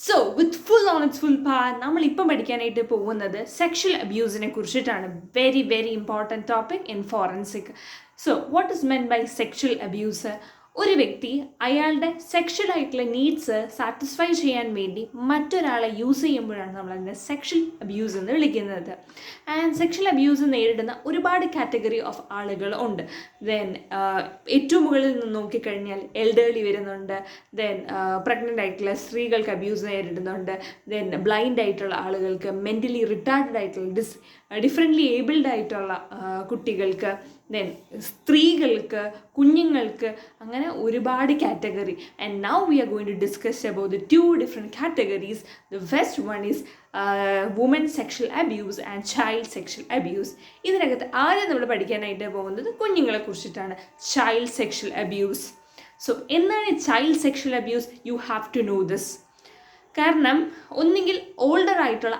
So with full on it's full power നമ്മൾ ഇപ്പം പഠിക്കാനായിട്ട് പോകുന്നത് സെക്ഷൽ അബ്യൂസിനെ കുറിച്ചിട്ടാണ്. Very very important topic in forensic. So what is meant by sexual abuse? ഒരു വ്യക്തി അയാളുടെ സെക്ഷൽ ആയിട്ടുള്ള നീഡ്സ് സാറ്റിസ്ഫൈ ചെയ്യാൻ വേണ്ടി മറ്റൊരാളെ യൂസ് ചെയ്യുമ്പോഴാണ് നമ്മൾ അതിനെ സെക്ഷൽ അബ്യൂസ് എന്ന് വിളിക്കുന്നത്. ആൻഡ് സെക്ഷൽ അബ്യൂസ് നേരിടുന്ന ഒരുപാട് കാറ്റഗറി ഓഫ് ആളുകൾ ഉണ്ട്. ദെൻ ഏറ്റവും മുകളിൽ നിന്ന് നോക്കിക്കഴിഞ്ഞാൽ എൽഡേർലി വരുന്നുണ്ട്. ദെൻ പ്രഗ്നൻ്റ് ആയിട്ടുള്ള സ്ത്രീകൾക്ക് അബ്യൂസ് നേരിടുന്നുണ്ട്. ദെൻ ബ്ലൈൻഡ് ആയിട്ടുള്ള ആളുകൾക്ക്, മെൻ്റലി റിട്ടാർഡഡ് ആയിട്ടുള്ള ഡിഫറെൻ്റ്ലി ഏബിൾഡ് ആയിട്ടുള്ള കുട്ടികൾക്ക്, ദെൻ സ്ത്രീകൾക്ക്, കുഞ്ഞുങ്ങൾക്ക്, അങ്ങനെ ഒരുപാട് category. And now we are going to discuss about the two different categories. The first one is woman sexual abuse and child sexual abuse. ഇതിനകത്ത് ആദ്യം നമ്മൾ പഠിക്കാനായിട്ട് പോകുന്നത് കുഞ്ഞുങ്ങളെ കുറിച്ചിട്ടാണ്. Child sexual abuse. സോ എന്താണ് child sexual abuse? You have to know this. കാരണം ഒന്നുകിൽ ഓൾഡർ ആയിട്ടുള്ള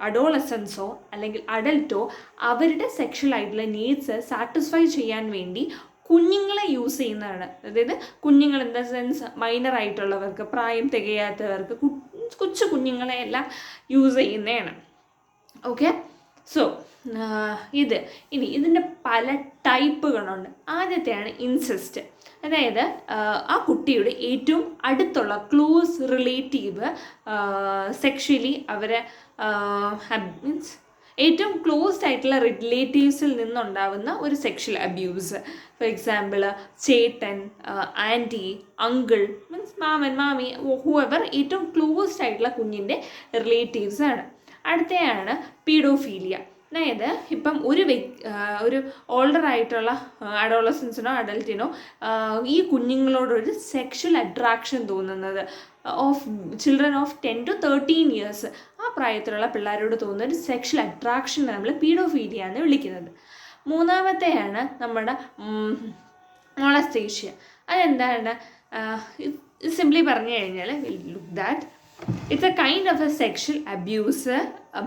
അഡോളസൻസോ അല്ലെങ്കിൽ അഡൽട്ടോ അവരുടെ സെക്ഷൽ ആയിട്ടുള്ള നീഡ്സ് സാറ്റിസ്ഫൈ ചെയ്യാൻ വേണ്ടി കുഞ്ഞുങ്ങളെ യൂസ് ചെയ്യുന്നതാണ്. അതായത് കുഞ്ഞുങ്ങൾ ഇൻ ദ സെൻസ് മൈനർ ആയിട്ടുള്ളവർക്ക്, പ്രായം തികയാത്തവർക്ക്, കൊച്ചു കുഞ്ഞുങ്ങളെ എല്ലാം യൂസ് ചെയ്യുന്നതാണ്. ഓക്കെ. സോ ഇതിൻ്റെ പല ടൈപ്പുകളുണ്ട്. ആദ്യത്തെയാണ് ഇൻസെസ്റ്റ്. അതായത് ആ കുട്ടിയുടെ ഏറ്റവും അടുത്തുള്ള ക്ലോസ് റിലേറ്റീവ് സെക്ഷലി അവരെ മീൻസ് ഏറ്റവും ക്ലോസ്ഡ് ആയിട്ടുള്ള റിലേറ്റീവ്സിൽ നിന്നുണ്ടാവുന്ന ഒരു സെക്ഷൽ അബ്യൂസ്. ഫോർ എക്സാമ്പിൾ ചേട്ടൻ, ആൻറ്റി, അങ്കിൾ, മീൻസ് മാമൻ, മാമി, ഹൂഎവർ ഏറ്റവും ക്ലോസ്ഡ് ആയിട്ടുള്ള കുഞ്ഞിൻ്റെ റിലേറ്റീവ്സ് ആണ്. അടുത്തയാണ് പീഡോഫീലിയ. അതായത് ഇപ്പം ഒരു ഓൾഡർ ആയിട്ടുള്ള അഡോളസൻസിനോ അഡൽറ്റിനോ ഈ കുഞ്ഞുങ്ങളോടൊരു സെക്ഷൽ അട്രാക്ഷൻ തോന്നുന്നത്, of children of 10 to 13 years, ആ പ്രായത്തിലുള്ള പിള്ളേരോട് തോന്നുന്ന ഒരു സെക്ഷൽ അട്രാക്ഷൻ നമ്മൾ പീഡോഫീലിയ എന്ന് വിളിക്കുന്നത്. മൂന്നാമത്തെയാണ് നമ്മുടെ മൊളസ്തേഷ്യ. അതെന്താണ്? സിംപ്ലി പറഞ്ഞു കഴിഞ്ഞാൽ look that it's a kind of a sexual abuse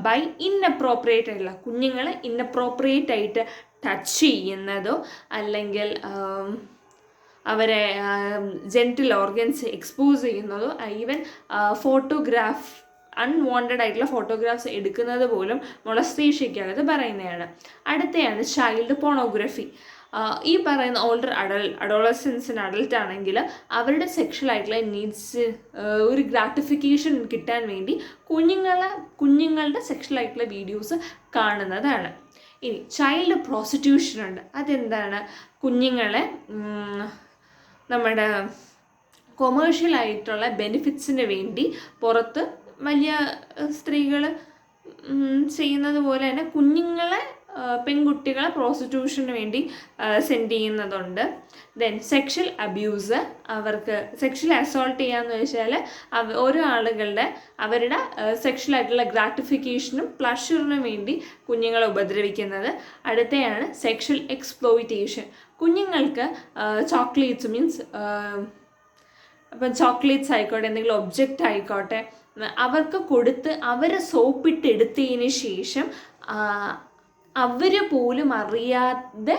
by inappropriate ആയിട്ടുള്ള കുഞ്ഞുങ്ങളെ ഇൻഅപ്രോപ്രിയേറ്റ് ആയിട്ട് ടച്ച് ചെയ്യുന്നതോ അല്ലെങ്കിൽ അവരെ ജെനിറ്റൽ ഓർഗൻസ് എക്സ്പോസ് ചെയ്യുന്നതോ, ഈവൻ അൺവാണ്ടഡ് ആയിട്ടുള്ള ഫോട്ടോഗ്രാഫ്സ് എടുക്കുന്നത് പോലും മൊളസ്തേഷ്യക്കകത്ത് പറയുന്നതാണ്. അടുത്തയാണ് ചൈൽഡ് പോണോഗ്രഫി. ഈ പറയുന്ന ഓൾഡർ അഡോളസൻസിന് അഡൽട്ട് ആണെങ്കിൽ അവരുടെ സെക്ഷൽ ആയിട്ടുള്ള നീഡ്സ് ഒരു ഗ്രാറ്റിഫിക്കേഷൻ കിട്ടാൻ വേണ്ടി കുഞ്ഞുങ്ങളുടെ സെക്ഷൽ ആയിട്ടുള്ള വീഡിയോസ് കാണുന്നതാണ്. ഇനി ചൈൽഡ് പ്രോസ്റ്റിറ്റ്യൂഷൻ ഉണ്ട്. അതെന്താണ്? കുഞ്ഞുങ്ങളെ നമ്മുടെ കൊമേഴ്ഷ്യൽ ആയിട്ടുള്ള ബെനിഫിറ്റ്സിന് വേണ്ടി പുറത്ത് വലിയ സ്ത്രീകൾ ചെയ്യുന്നത് പോലെ തന്നെ പെൺകുട്ടികളെ പ്രോസ്റ്റിറ്റ്യൂഷന് വേണ്ടി സെൻഡ് ചെയ്യുന്നതുണ്ട്. ദെൻ സെക്ഷൽ അബ്യൂസ്, അവർക്ക് സെക്ഷൽ അസോൾട്ട് ചെയ്യാന്ന് വെച്ചാൽ ഓരോ ആളുകളുടെ അവരുടെ സെക്ഷൽ ആയിട്ടുള്ള ഗ്രാറ്റിഫിക്കേഷനും പ്ലഷറിനും വേണ്ടി കുഞ്ഞുങ്ങളെ ഉപദ്രവിക്കുന്നത്. അടുത്തയാണ് സെക്ഷൽ എക്സ്പ്ലോയിറ്റേഷൻ. കുഞ്ഞുങ്ങൾക്ക് ചോക്ലേറ്റ്സ് മീൻസ് അപ്പം ചോക്ലേറ്റ്സ് ആയിക്കോട്ടെ, എന്തെങ്കിലും ഒബ്ജക്റ്റ് ആയിക്കോട്ടെ, അവർക്ക് കൊടുത്ത് അവരെ സോപ്പിട്ടെടുത്തതിന് ശേഷം അവർ പോലും അറിയാതെ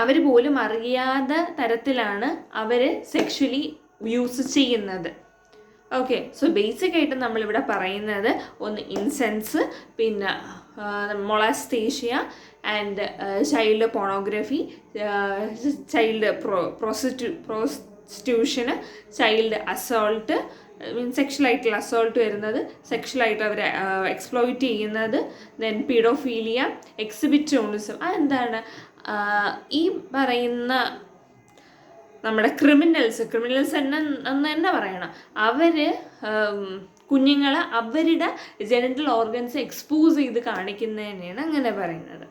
അവർ പോലും അറിയാത്ത തരത്തിലാണ് അവർ സെക്ഷലി യൂസ് ചെയ്യുന്നത്. ഓക്കെ. സോ ബേസിക് ആയിട്ട് നമ്മളിവിടെ പറയുന്നത് ഒന്ന് ഇൻസെൻസ്, പിന്നെ molestation and child pornography, child prostitution, child assault means സെക്ഷലായിട്ടുള്ള അസോൾട്ട് വരുന്നത്, സെക്ഷലായിട്ട് അവരെ എക്സ്പ്ലോയിറ്റ് ചെയ്യുന്നത്, ദെൻ പീഡോഫീലിയ, എക്സിബിറ്റോണിസം. അതെന്താണ്? ഈ പറയുന്ന നമ്മുടെ ക്രിമിനൽസ് തന്നെ പറയണം, അവർ കുഞ്ഞുങ്ങളെ അവരുടെ ജെനിറ്റൽ ഓർഗൻസ് എക്സ്പോസ് ചെയ്ത് കാണിക്കുന്നതിനെയാണ് അങ്ങനെ പറയുന്നത്.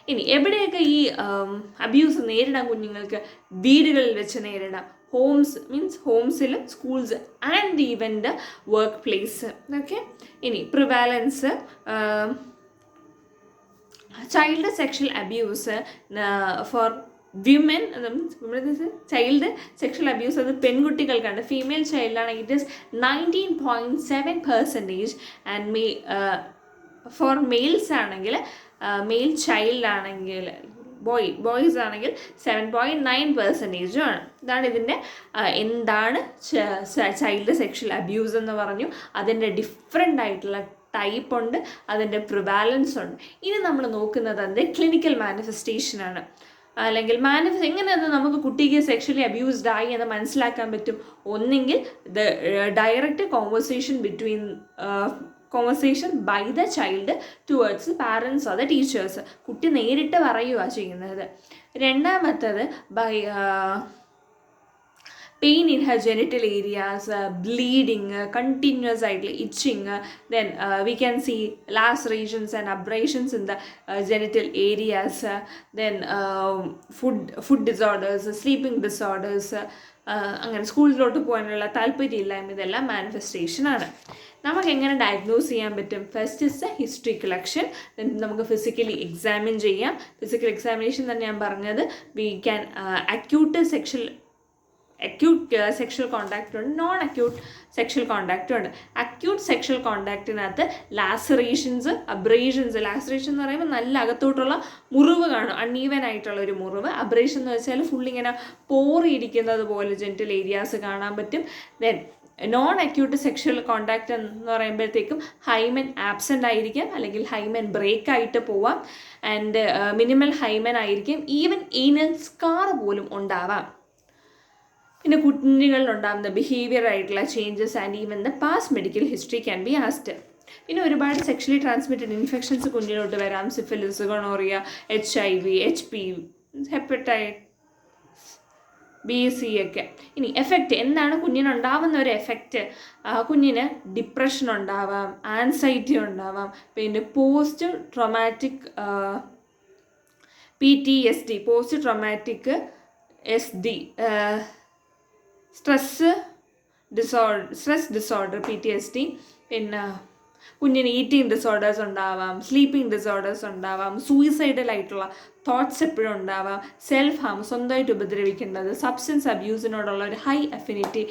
ഇനി എവിടെയൊക്കെ ഈ അബ്യൂസ് നേരിടാം കുഞ്ഞുങ്ങൾക്ക്? വീടുകളിൽ വെച്ച് നേരിടാം. ഹോംസിലും schools and even the workplace. Okay. ഇനി prevalence child sexual abuse for women, child sexual abuse അത് പെൺകുട്ടികൾക്കാണ്. ഫീമെയിൽ ചൈൽഡാണെങ്കിൽ it is 19.7%. And for males ആണെങ്കിൽ മെയിൽ ചൈൽഡ് ആണെങ്കിൽ ബോയ്സ് ആണെങ്കിൽ 7.9% ആണ്. ഇതാണ് ഇതിൻ്റെ എന്താണ് ചൈൽഡ് സെക്ഷൽ അബ്യൂസ് എന്ന് പറഞ്ഞു. അതിൻ്റെ ഡിഫറെൻ്റ് ആയിട്ടുള്ള ടൈപ്പ് ഉണ്ട്, അതിൻ്റെ പ്രിവാലൻസ് ഉണ്ട്. ഇനി നമ്മൾ നോക്കുന്നത് അതിൻ്റെ ക്ലിനിക്കൽ മാനിഫെസ്റ്റേഷനാണ്. അല്ലെങ്കിൽ എങ്ങനെ അത് നമുക്ക് കുട്ടിക്ക് സെക്ഷലി അബ്യൂസ്ഡ് ആയി എന്ന് മനസ്സിലാക്കാൻ പറ്റും. ഒന്നെങ്കിൽ direct conversation by the child towards parents or the teachers. കുട്ടി നേരിട്ട് പറയുക ചെയ്യുന്നത്. രണ്ടാമത്തത് by pain in her genital areas, bleeding, continuous ആയിട്ടുള്ള itching, then we can see lacerations and abrasions in the genital areas, then food disorders, sleeping disorders, അങ്ങനെ സ്കൂളിലോട്ട് പോകാനുള്ള താല്പര്യമില്ലായ്മ, ഇതെല്ലാം മാനിഫെസ്റ്റേഷനാണ്. നമുക്ക് എങ്ങനെ ഡയഗ്നോസ് ചെയ്യാൻ പറ്റും? First is a history collection. നമുക്ക് ഫിസിക്കലി എക്സാമിൻ ചെയ്യാം. ഫിസിക്കൽ എക്സാമിനേഷൻ തന്നെ ഞാൻ പറഞ്ഞത്, we can acute sexual contact ഉണ്ട്, നോൺ അക്യൂട്ട് സെക്ഷൽ കോണ്ടാക്റ്റും ഉണ്ട്. അക്യൂട്ട് സെക്ഷൽ കോണ്ടാക്റ്റിനകത്ത് ലാസറേഷൻസ്, അബ്രേഷൻസ്. ലാസറേഷൻ എന്ന് പറയുമ്പോൾ നല്ല അകത്തോട്ടുള്ള മുറിവ് കാണും, അൺഈവൻ ആയിട്ടുള്ള ഒരു മുറിവ്. അബ്രേഷൻ എന്ന് വെച്ചാൽ ഫുള്ളിങ്ങനെ പോറിയിരിക്കുന്നത് പോലെ ജെനിറ്റൽ ഏരിയാസ് കാണാൻ പറ്റും. Then non acute sexual contact എന്ന് പറയുമ്പോഴത്തേക്കും ഹൈമൻ ആബ്സെൻ്റ് ആയിരിക്കാം, അല്ലെങ്കിൽ ഹൈമൻ ബ്രേക്ക് ആയിട്ട് പോവാം, ആൻഡ് മിനിമൽ ഹൈമൻ ആയിരിക്കും. ഈവൻ ഏനൽ സ്കാർ പോലും ഉണ്ടാവാം. പിന്നെ കുഞ്ഞുങ്ങളിലുണ്ടാകുന്ന ബിഹേവിയർ ആയിട്ടുള്ള changes and even the past medical history can be ആസ്ഡ്. പിന്നെ ഒരുപാട് സെക്ഷലി ട്രാൻസ്മിറ്റഡ് ഇൻഫെക്ഷൻസ് കുഞ്ഞിലോട്ട് വരാം. Syphilis, gonorrhoea, HIV, HPV, hepatitis BC ഒക്കെ. ഇനി എഫക്റ്റ് എന്താണ് കുഞ്ഞിനുണ്ടാവുന്ന ഒരു എഫക്റ്റ്? കുഞ്ഞിന് ഡിപ്രഷൻ ഉണ്ടാവാം, ആൻസൈറ്റി ഉണ്ടാവാം, പിന്നെ post traumatic PTSD, post traumatic SD, stress disorder PTSD. പിന്നെ കുഞ്ഞിന് ഈറ്റിംഗ് ഡിസോർഡേഴ്സ് ഉണ്ടാവാം, സ്ലീപ്പിംഗ് ഡിസോർഡേഴ്സ് ഉണ്ടാവാം, സൂയിസൈഡൽ ആയിട്ടുള്ള തോട്ട്സ് എപ്പോഴും ഉണ്ടാവാം, സെൽഫ് ഹാം, സ്വന്തമായിട്ട് ഉപദ്രവിക്കേണ്ടത്, സബ്സ്റ്റൻസ് അബ്യൂസിനോടുള്ള ഒരു ഹൈ അഫിനിറ്റി,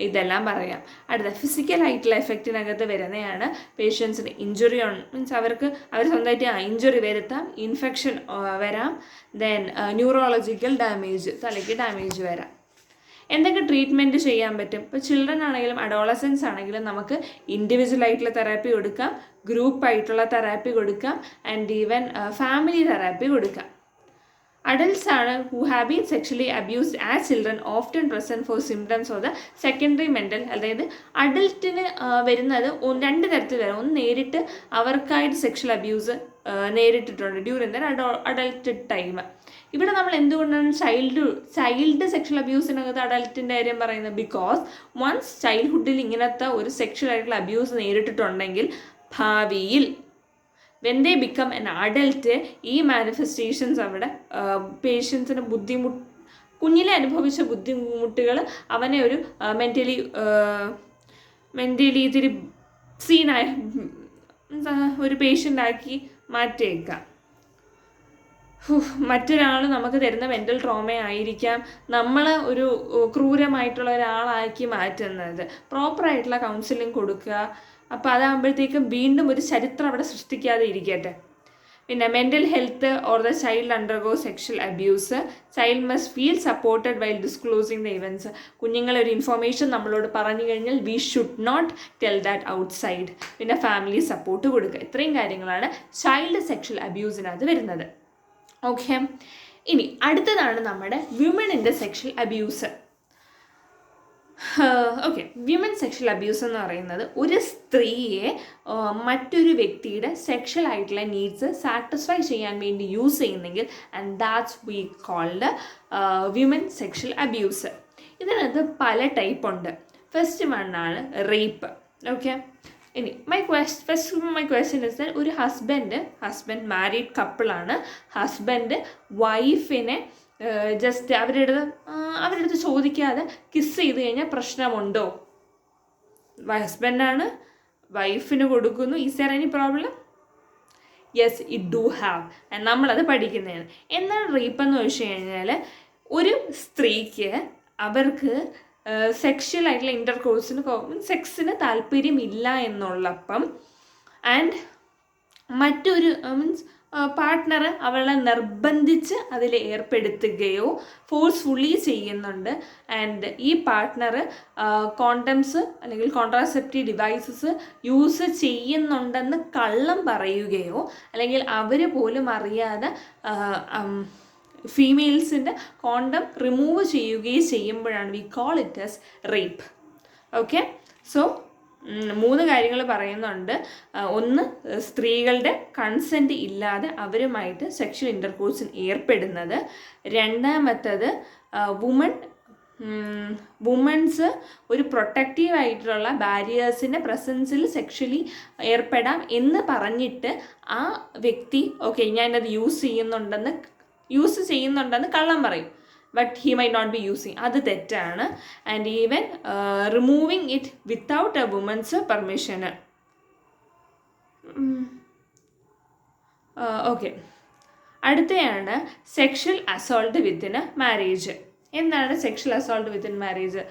ഇതെല്ലാം പറയാം. അടുത്ത ഫിസിക്കലായിട്ടുള്ള എഫക്റ്റിനകത്ത് വരുന്നതാണ് പേഷ്യൻസിന് ഇഞ്ചുറി മീൻസ് അവർ സ്വന്തമായിട്ട് ഇഞ്ചുറി വരുത്താം, ഇൻഫെക്ഷൻ വരാം, ദെൻ ന്യൂറോളജിക്കൽ ഡാമേജ്, തലയ്ക്ക് ഡാമേജ് വരാം. എന്തൊക്കെ ട്രീറ്റ്മെൻറ്റ് ചെയ്യാൻ പറ്റും? ഇപ്പോൾ ചിൽഡ്രൻ ആണെങ്കിലും അഡോളസൻസ് ആണെങ്കിലും നമുക്ക് ഇൻഡിവിജ്വൽ ആയിട്ടുള്ള തെറാപ്പി കൊടുക്കാം, ഗ്രൂപ്പായിട്ടുള്ള തെറാപ്പി കൊടുക്കാം, ആൻഡ് ഈവൻ ഫാമിലി തെറാപ്പി കൊടുക്കാം. അഡൽട്ട്സ് ആണ് who have been sexually abused as children often present four symptoms of the secondary mental. അതായത് അഡൽട്ടിന് വരുന്നത് രണ്ട് തരത്തിൽ വരാം. ഒന്ന് നേരിട്ട് അവർക്കായിട്ട് സെക്ഷൽ അബ്യൂസ് നേരിട്ടിട്ടുണ്ട് ഡ്യൂറിങ് ദ അഡൽട്ട് ടൈം. ഇവിടെ നമ്മൾ എന്തുകൊണ്ടാണ് ചൈൽഡ് സെക്ഷൽ അബ്യൂസിനകത്ത് അഡൽട്ടിൻ്റെ കാര്യം പറയുന്നത്? ബിക്കോസ് വൺസ് ചൈൽഡ്ഹുഡിൽ ഇങ്ങനത്തെ ഒരു സെക്ഷൽ ആയിട്ടുള്ള അബ്യൂസ് നേരിട്ടിട്ടുണ്ടെങ്കിൽ ഭാവിയിൽ when they become an adult ഈ മാനിഫെസ്റ്റേഷൻസ് അവിടെ പേഷ്യൻസിന് കുഞ്ഞിലെ അനുഭവിച്ച ബുദ്ധിമുട്ടുകൾ അവനെ ഒരു മെൻ്റലി ഇത്തിരി സീനായ ഒരു പേഷ്യൻ്റാക്കി മാറ്റിയേക്കാം. മറ്റൊരാൾ നമുക്ക് തരുന്ന മെൻ്റൽ ട്രോമ ആയിരിക്കാം നമ്മൾ ഒരു ക്രൂരമായിട്ടുള്ള ഒരാളാക്കി മാറ്റുന്നത്. പ്രോപ്പറായിട്ടുള്ള കൗൺസിലിംഗ് കൊടുക്കുക. അപ്പോൾ അതാകുമ്പോഴത്തേക്കും വീണ്ടും ഒരു ചരിത്രം അവിടെ സൃഷ്ടിക്കാതെ ഇരിക്കട്ടെ. പിന്നെ mental health or the child undergo sexual abuse. Child must feel supported while disclosing the events. കുഞ്ഞുങ്ങളൊരു ഇൻഫോർമേഷൻ നമ്മളോട് പറഞ്ഞു കഴിഞ്ഞാൽ we should not tell that outside. പിന്നെ ഫാമിലി സപ്പോർട്ട് കൊടുക്കുക. ഇത്രയും കാര്യങ്ങളാണ് ചൈൽഡ് സെക്ഷൽ അബ്യൂസിനകത്ത് വരുന്നത്. ഓക്കെ, ഇനി അടുത്തതാണ് നമ്മുടെ വിമണിൻ്റെ sexual abuse. Okay, women sexual abuse എന്ന് പറയുന്നത് ഒരു സ്ത്രീയെ മറ്റൊരു വ്യക്തിയുടെ സെക്ഷൽ ആയിട്ടുള്ള നീഡ്സ് സാറ്റിസ്ഫൈ ചെയ്യാൻ വേണ്ടി യൂസ് ചെയ്യുന്നെങ്കിൽ, and that's we called women sexual abuse. ഇതിനകത്ത് പല ടൈപ്പ് ഉണ്ട്. ഫസ്റ്റ് വണ്ണാണ് റേപ്പ്. ഓക്കെ, ഇനി മൈ ക്വസ്റ്റ്യൻ ഇസ് ദാറ്റ് ഒരു ഹസ്ബൻഡ് മാരീഡ് കപ്പിളാണ്. ഹസ്ബൻഡ് വൈഫിനെ ജസ്റ്റ് അവരുടെ അടുത്ത് ചോദിക്കാതെ കിസ് ചെയ്ത് കഴിഞ്ഞാൽ പ്രശ്നമുണ്ടോ? ഹസ്ബൻഡാണ്, വൈഫിന് കൊടുക്കുന്നു. Is there any problem? Yes, it do have. നമ്മളത് പഠിക്കുന്നതാണ്. എന്താണ് റേപ്പ് എന്ന് വെച്ച് കഴിഞ്ഞാൽ ഒരു സ്ത്രീക്ക് അവർക്ക് സെക്ഷൽ ആയിട്ടുള്ള ഇൻ്റർകോഴ്സിന് സെക്സിന് താല്പര്യമില്ല എന്നുള്ളപ്പം ആൻഡ് മറ്റൊരു പാർട്ട്ണർ അവളെ നിർബന്ധിച്ച് അതിൽ ഏർപ്പെടുത്തുകയോ ഫോഴ്സ്ഫുള്ളി ചെയ്യുന്നുണ്ട്. ആൻഡ് ഈ പാർട്ട്ണർ കോണ്ടംസ് അല്ലെങ്കിൽ കോൺട്രാസെപ്റ്റീവ് ഡിവൈസസ് യൂസ് ചെയ്യുന്നുണ്ടെന്ന് കള്ളം പറയുകയോ അല്ലെങ്കിൽ അവർ പോലും അറിയാതെ ഫീമെയിൽസിൻ്റെ കോണ്ടം റിമൂവ് ചെയ്യുകയും ചെയ്യുമ്പോഴാണ് we call it as rape. Okay, so 3 കാര്യങ്ങൾ പറയുന്നുണ്ട്. ഒന്ന്, സ്ത്രീകളുടെ കൺസെൻറ്റ് ഇല്ലാതെ അവരുമായിട്ട് സെക്ഷൽ ഇൻ്റർകോഴ്സിൽ ഏർപ്പെടുന്നത്. രണ്ടാമത്തത്, വുമൻസ് ഒരു പ്രൊട്ടക്റ്റീവ് ആയിട്ടുള്ള ബാരിയേഴ്സിൻ്റെ പ്രസൻസിൽ സെക്ഷലി ഏർപ്പെടാം എന്ന് പറഞ്ഞിട്ട് ആ വ്യക്തി ഓക്കെ ഞാനത് യൂസ് ചെയ്യുന്നുണ്ടെന്ന് കള്ളം പറയും. But he may not be using, അത് തെറ്റാണ്. And even removing it without a woman's permission. Okay, അടുത്തയാണ് സെക്ഷൽ അസോൾട്ട് വിത്തിൻ മാരേജ്. എന്താണ് സെക്ഷൽ അസോൾട്ട് വിത്തിൻ മാരേജ്?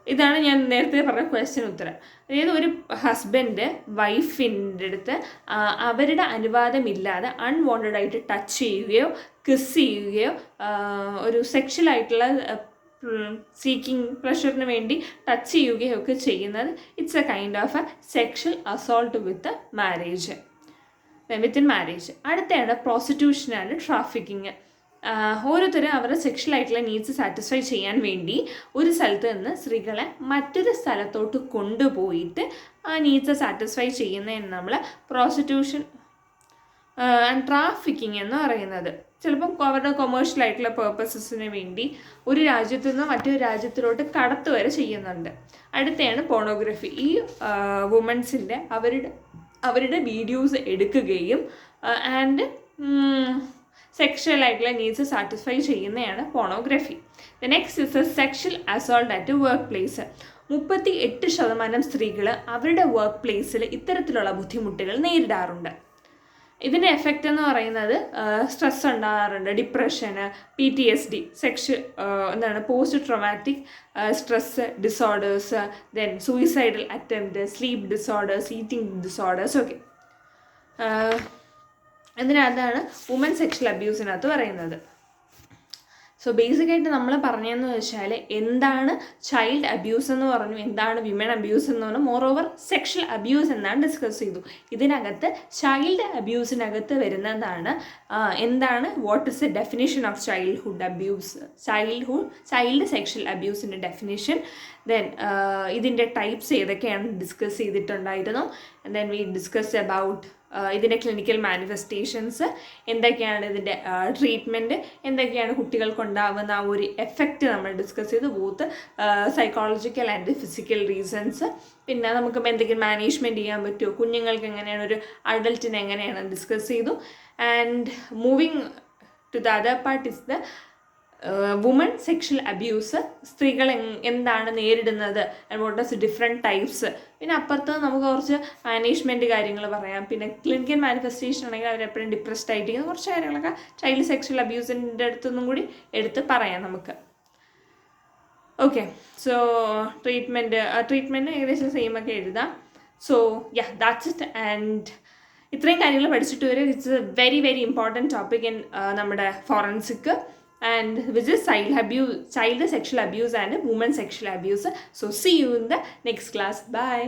ഇതാണ് ഞാൻ നേരത്തെ പറഞ്ഞ ക്വസ്റ്റ്യൻ ഉത്തരം. അതായത് ഒരു ഹസ്ബൻഡ് വൈഫിൻ്റെ അടുത്ത് അവരുടെ അനുവാദമില്ലാതെ അൺവാണ്ടഡായിട്ട് ടച്ച് ചെയ്യുകയോ കിസ് ചെയ്യുകയോ ഒരു സെക്ഷലായിട്ടുള്ള സീക്കിംഗ് പ്ലഷറിന് വേണ്ടി ടച്ച് ചെയ്യുകയോ ഒക്കെ ചെയ്യുന്നത് it's a kind of a sexual assault within marriage. അടുത്തയാണ് പ്രോസ്റ്റിറ്റ്യൂഷൻ ആൻഡ് ട്രാഫിക്കിങ്. ഓരോരുത്തരും അവരുടെ സെക്ഷൽ ആയിട്ടുള്ള നീഡ്സ് സാറ്റിസ്ഫൈ ചെയ്യാൻ വേണ്ടി ഒരു സ്ഥലത്ത് നിന്ന് സ്ത്രീകളെ മറ്റൊരു സ്ഥലത്തോട്ട് കൊണ്ടുപോയിട്ട് ആ നീഡ്സ് സാറ്റിസ്ഫൈ ചെയ്യുന്നതിന് നമ്മൾ പ്രോസ്റ്റിറ്റ്യൂഷൻ ആൻഡ് ട്രാഫിക്കിംഗ് എന്ന് പറയുന്നത്. ചിലപ്പം അവരുടെ കൊമേഴ്ഷ്യൽ ആയിട്ടുള്ള പേർപ്പസസിന് വേണ്ടി ഒരു രാജ്യത്തു നിന്ന് മറ്റൊരു രാജ്യത്തിലോട്ട് കടത്ത് വരെ ചെയ്യുന്നുണ്ട്. അടുത്തയാണ് പോണോഗ്രഫി. ഈ വുമൻസിൻ്റെ അവരുടെ വീഡിയോസ് എടുക്കുകയും ആൻഡ് സെക്ഷൽ ആയിട്ടുള്ള നീഡ്സ് സാറ്റിസ്ഫൈ ചെയ്യുന്നതാണ് pornography. The next is A sexual assault at work place. 38% സ്ത്രീകൾ അവരുടെ വർക്ക് പ്ലേസിൽ ഇത്തരത്തിലുള്ള ബുദ്ധിമുട്ടുകൾ നേരിടാറുണ്ട്. ഇതിൻ്റെ എഫക്റ്റ് എന്ന് പറയുന്നത് സ്ട്രെസ് ഉണ്ടാകാറുണ്ട്, ഡിപ്രഷന്, PTSD, post traumatic stress disorders, then suicidal attempt, sleep disorders, eating disorders ഒക്കെ. അതിനകത്താണ് വുമൻ സെക്ഷൽ അബ്യൂസിനകത്ത് പറയുന്നത്. സോ ബേസിക്കായിട്ട് നമ്മൾ പറഞ്ഞതെന്ന് വെച്ചാൽ എന്താണ് ചൈൽഡ് അബ്യൂസ് എന്ന് പറഞ്ഞു, എന്താണ് വിമൻ അബ്യൂസ് എന്ന് പറഞ്ഞു, മോറോവർ സെക്ഷൽ അബ്യൂസ് എന്നാണ് ഡിസ്കസ് ചെയ്തു. ഇതിനകത്ത് ചൈൽഡ് അബ്യൂസിനകത്ത് വരുന്നതാണ് എന്താണ് what is a definition of childhood abuse, child sexual അബ്യൂസിൻ്റെ ഡെഫിനിഷൻ, ദെൻ ഇതിൻ്റെ ടൈപ്സ് ഏതൊക്കെയാണ് ഡിസ്കസ് ചെയ്തിട്ടുണ്ടായിരുന്നു. ദെൻ വി ഡിസ്കസ് അബൌട്ട് ഇതിൻ്റെ ക്ലിനിക്കൽ മാനിഫെസ്റ്റേഷൻസ്, എന്തൊക്കെയാണ് ഇതിൻ്റെ ട്രീറ്റ്മെൻറ്റ്, എന്തൊക്കെയാണ് കുട്ടികൾക്കുണ്ടാവുന്ന ആ ഒരു എഫക്റ്റ് നമ്മൾ ഡിസ്കസ് ചെയ്തു, both psychological and physical reasons. പിന്നെ നമുക്ക് എന്തെങ്കിലും മാനേജ്മെൻറ്റ് ചെയ്യാൻ പറ്റുമോ, കുഞ്ഞുങ്ങൾക്ക് എങ്ങനെയാണ്, ഒരു അഡൾട്ടിനെ എങ്ങനെയാണ് ഡിസ്കസ് ചെയ്തു. And moving to the other part is the woman sexual abuse. സ്ത്രീകൾ എന്താണ് നേരിടുന്നത്, and what is different types. പിന്നെ അപ്പുറത്ത് നമുക്ക് കുറച്ച് മാനേജ്മെൻറ്റ് കാര്യങ്ങൾ പറയാം. പിന്നെ ക്ലിനിക്കൽ മാനിഫെസ്റ്റേഷൻ ആണെങ്കിൽ അവരെപ്പോഴും ഡിപ്രസ്ഡ് ആയിട്ടിരിക്കുന്ന കുറച്ച് കാര്യങ്ങളൊക്കെ ചൈൽഡ് സെക്ഷൽ അബ്യൂസിൻ്റെ അടുത്തൊന്നും കൂടി എടുത്ത് പറയാം നമുക്ക്. ഓക്കെ, സോ ട്രീറ്റ്മെൻറ്റ് ഏകദേശം സെയിം ഒക്കെ എഴുതാം. So that's it. ആൻഡ് ഇത്രയും കാര്യങ്ങൾ പഠിച്ചിട്ട് വരും. It's A very very important topic in നമ്മുടെ forensic, and which is child sexual abuse and women sexual abuse. So see you in the next class. Bye.